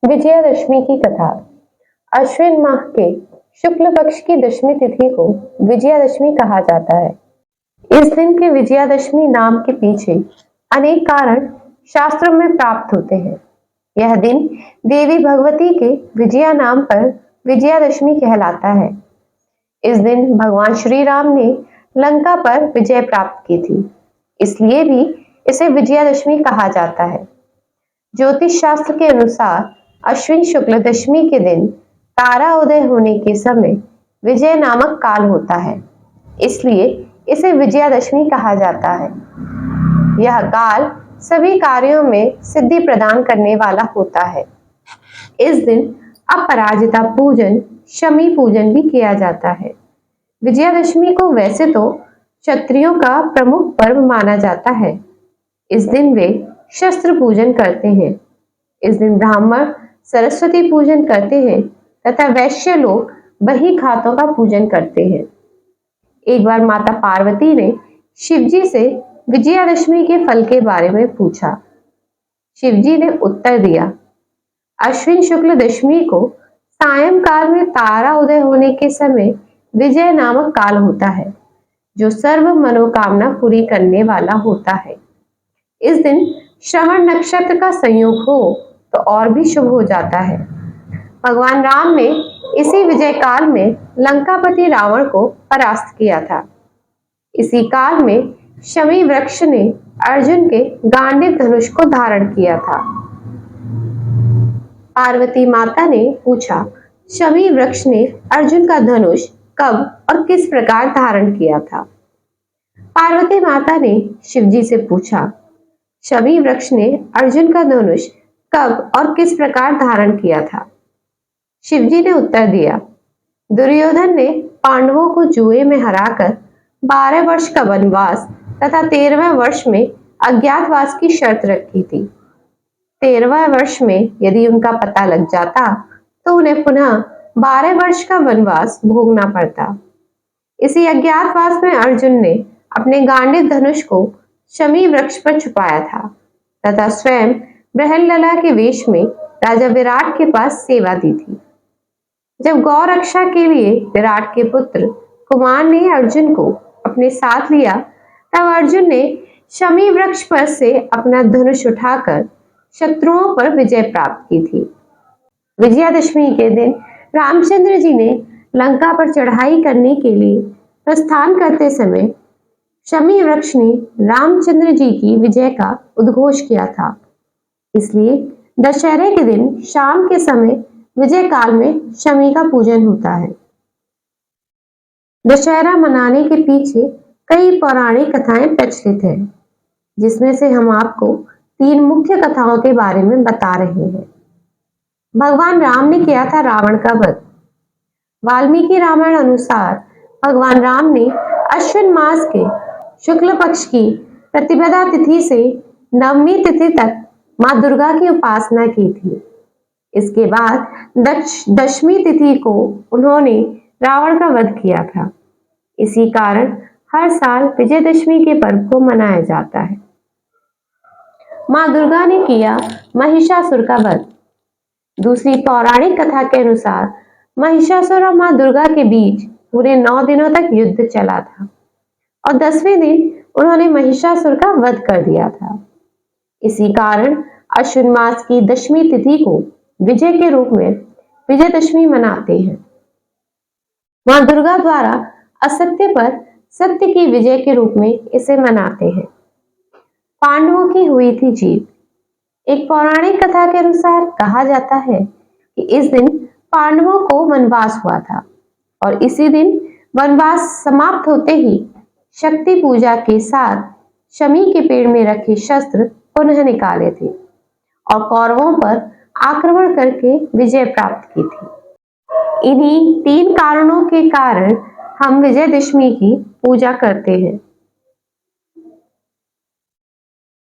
विजयादशमी की कथा। अश्विन माह के शुक्ल पक्ष की दशमी तिथि को विजयादशमी कहा जाता है। इस दिन के विजयादशमी नाम के पीछे अनेक कारण शास्त्रों में प्राप्त होते हैं। यह दिन देवी भगवती के विजया नाम पर विजयादशमी कहलाता है। इस दिन भगवान श्री राम ने लंका पर विजय प्राप्त की थी, इसलिए भी इसे विजयादशमी कहा जाता है। ज्योतिष शास्त्र के अनुसार अश्विन शुक्ल दशमी के दिन तारा उदय होने के समय विजय नामक काल होता है, इसलिए इसे विजयादशमी कहा जाता है। यह काल सभी कार्यों में सिद्धि प्रदान करने वाला होता है। इस दिन अपराजिता पूजन, शमी पूजन भी किया जाता है। विजयादशमी को वैसे तो क्षत्रियों का प्रमुख पर्व माना जाता है। इस दिन वे शस्त्र पूजन करते हैं। इस दिन ब्राह्मण सरस्वती पूजन करते हैं तथा वैश्य लोग बही खातों का पूजन करते हैं। एक बार माता पार्वती ने शिवजी से विजयादशमी के फल के बारे में पूछा। शिवजी ने उत्तर दिया, अश्विन शुक्ल दशमी को सायंकाल में तारा उदय होने के समय विजय नामक काल होता है, जो सर्व मनोकामना पूरी करने वाला होता है। इस दिन श्रवण नक्षत्र का संयोग हो तो और भी शुभ हो जाता है। भगवान राम ने इसी विजय काल में लंकापति रावण को परास्त किया था। इसी काल में शमी वृक्ष ने अर्जुन के गांडीव धनुष को धारण किया था। पार्वती माता ने पूछा, शमी वृक्ष ने अर्जुन का धनुष कब और किस प्रकार धारण किया था? पार्वती माता ने शिवजी से पूछा, शमी वृक्ष ने अर्जुन का धनुष कब और किस प्रकार धारण किया था? शिवजी ने उत्तर दिया, दुर्योधन ने पांडवों को जुए में हराकर 12 वर्ष का वनवास तथा 13वें वर्ष में अज्ञातवास की शर्त रखी थी। 13वें वर्ष में यदि उनका पता लग जाता तो उन्हें पुनः 12 वर्ष का वनवास भोगना पड़ता। इसी अज्ञातवास में अर्जुन ने अपने गांडीव धनुष को शमी वृक्ष पर छुपाया था तथा स्वयं बृहल्लला के वेश में राजा विराट के पास सेवा दी थी। जब गौ रक्षा के लिए विराट के पुत्र कुमार ने अर्जुन को अपने साथ लिया, तब अर्जुन ने शमी वृक्ष पर से अपना धनुष उठाकर शत्रुओं पर विजय प्राप्त की थी। विजयादशमी के दिन रामचंद्र जी ने लंका पर चढ़ाई करने के लिए प्रस्थान करते समय शमी वृक्ष ने रामचंद्र जी की विजय का उद्घोष किया था। इसलिए दशहरे के दिन शाम के समय विजय काल में शमी का पूजन होता है। दशहरा मनाने के पीछे कई पौराणिक कथाएं प्रचलित हैं, जिसमें से हम आपको 3 मुख्य कथाओं के बारे में बता रहे हैं। भगवान राम ने किया था रावण का वध। वाल्मीकि रामायण अनुसार भगवान राम ने अश्विन मास के शुक्ल पक्ष की प्रतिपदा तिथि से नवमी तिथि तक मां दुर्गा की उपासना की थी। इसके बाद दशमी तिथि को उन्होंने रावण का वध किया था। इसी कारण हर साल विजयदशमी के पर्व को मनाया जाता है। मां दुर्गा ने किया महिषासुर का वध। दूसरी पौराणिक कथा के अनुसार महिषासुर और मां दुर्गा के बीच पूरे 9 दिनों तक युद्ध चला था और 10वें दिन उन्होंने महिषासुर का वध कर दिया था। इसी कारण अश्विन मास की दशमी तिथि को विजय के रूप में विजयदशमी मनाते हैं। मां दुर्गा द्वारा असत्य पर सत्य की विजय के रूप में इसे मनाते हैं। पांडवों की हुई थी जीत। एक पौराणिक कथा के अनुसार कहा जाता है कि इस दिन पांडवों को वनवास हुआ था और इसी दिन वनवास समाप्त होते ही शक्ति पूजा के साथ शमी के पेड़ में रखे शस्त्र पुनः निकाले थे और कौरवों पर आक्रमण करके विजय प्राप्त की थी। इन्हीं 3 कारणों के कारण हम विजयदशमी की पूजा करते हैं।